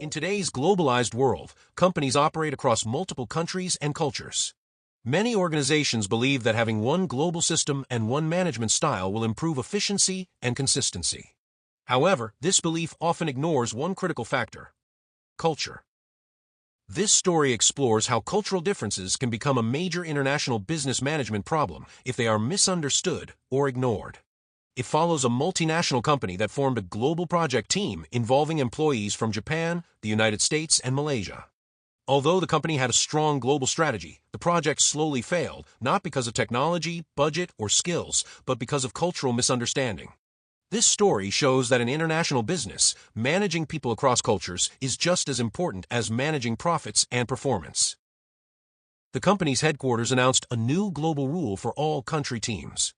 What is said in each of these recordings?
In today's globalized world, companies operate across multiple countries and cultures. Many organizations believe that having one global system and one management style will improve efficiency and consistency. However, this belief often ignores one critical factor: culture. This story explores how cultural differences can become a major international business management problem if they are misunderstood or ignored. It follows a multinational company that formed a global project team involving employees from Japan, the United States, and Malaysia. Although the company had a strong global strategy, the project slowly failed, not because of technology, budget, or skills, but because of cultural misunderstanding. This story shows that in international business, managing people across cultures is just as important as managing profits and performance. The company's headquarters announced a new global rule for all country teams.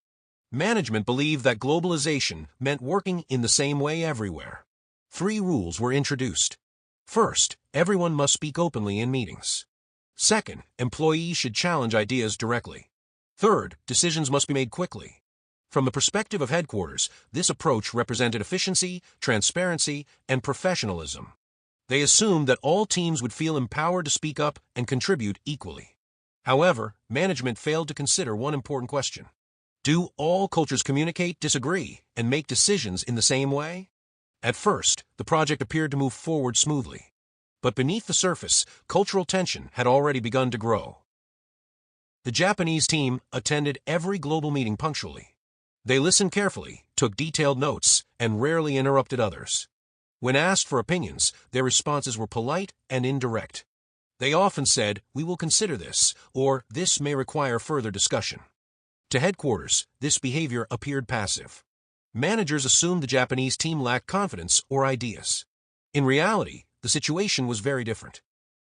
Management believed that globalization meant working in the same way everywhere. 3 rules were introduced. First, everyone must speak openly in meetings. Second, employees should challenge ideas directly. Third, decisions must be made quickly. From the perspective of headquarters, this approach represented efficiency, transparency, and professionalism. They assumed that all teams would feel empowered to speak up and contribute equally. However, management failed to consider one important question. Do all cultures communicate, disagree, and make decisions in the same way? At first, the project appeared to move forward smoothly. But beneath the surface, cultural tension had already begun to grow. The Japanese team attended every global meeting punctually. They listened carefully, took detailed notes, and rarely interrupted others. When asked for opinions, their responses were polite and indirect. They often said, "We will consider this," or "This may require further discussion." To headquarters, this behavior appeared passive. Managers assumed the Japanese team lacked confidence or ideas. In reality, the situation was very different.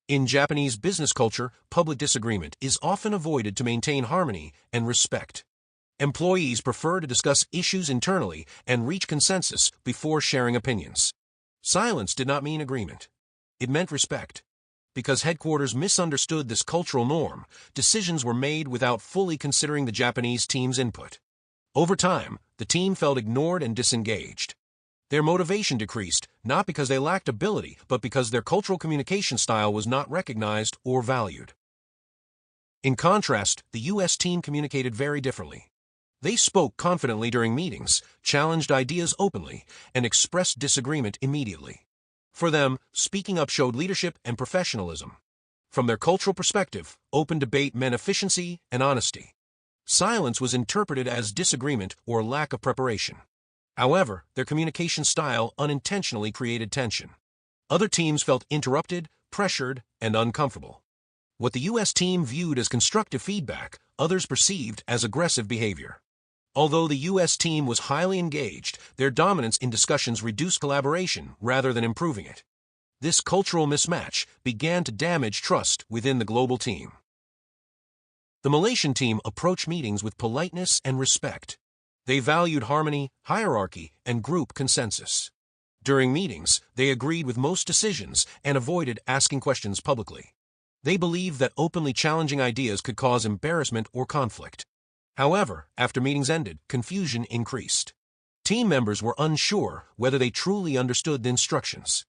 In Japanese business culture, public disagreement is often avoided to maintain harmony and respect. Employees prefer to discuss issues internally and reach consensus before sharing opinions. Silence did not mean agreement. It meant respect. Because headquarters misunderstood this cultural norm, decisions were made without fully considering the Japanese team's input. Over time, the team felt ignored and disengaged. Their motivation decreased, not because they lacked ability, but because their cultural communication style was not recognized or valued. In contrast, the U.S. team communicated very differently. They spoke confidently during meetings, challenged ideas openly, and expressed disagreement immediately. For them, speaking up showed leadership and professionalism. From their cultural perspective, open debate meant efficiency and honesty. Silence was interpreted as disagreement or lack of preparation. However, their communication style unintentionally created tension. Other teams felt interrupted, pressured, and uncomfortable. What the U.S. team viewed as constructive feedback, others perceived as aggressive behavior. Although the U.S. team was highly engaged, their dominance in discussions reduced collaboration rather than improving it. This cultural mismatch began to damage trust within the global team. The Malaysian team approached meetings with politeness and respect. They valued harmony, hierarchy, and group consensus. During meetings, they agreed with most decisions and avoided asking questions publicly. They believed that openly challenging ideas could cause embarrassment or conflict. However, after meetings ended, confusion increased. Team members were unsure whether they truly understood the instructions.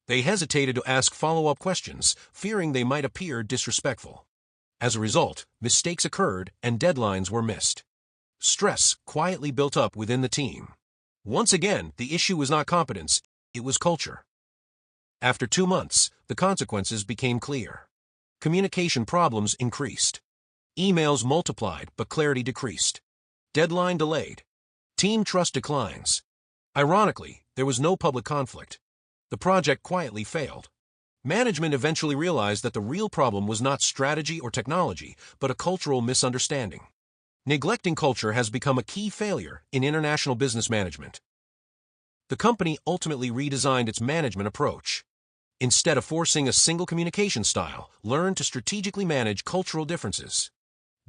They hesitated to ask follow-up questions, fearing they might appear disrespectful. As a result, mistakes occurred and deadlines were missed. Stress quietly built up within the team. Once again, the issue was not competence, it was culture. After 2 months, the consequences became clear. Communication problems increased. Emails multiplied, but clarity decreased. Deadline delayed. Team trust declines. Ironically, there was no public conflict. The project quietly failed. Management eventually realized that the real problem was not strategy or technology, but a cultural misunderstanding. Neglecting culture has become a key failure in international business management. The company ultimately redesigned its management approach. Instead of forcing a single communication style, learned to strategically manage cultural differences.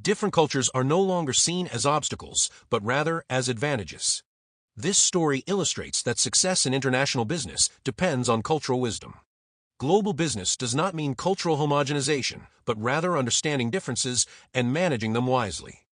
Different cultures are no longer seen as obstacles, but rather as advantages. This story illustrates that success in international business depends on cultural wisdom. Global business does not mean cultural homogenization, but rather understanding differences and managing them wisely.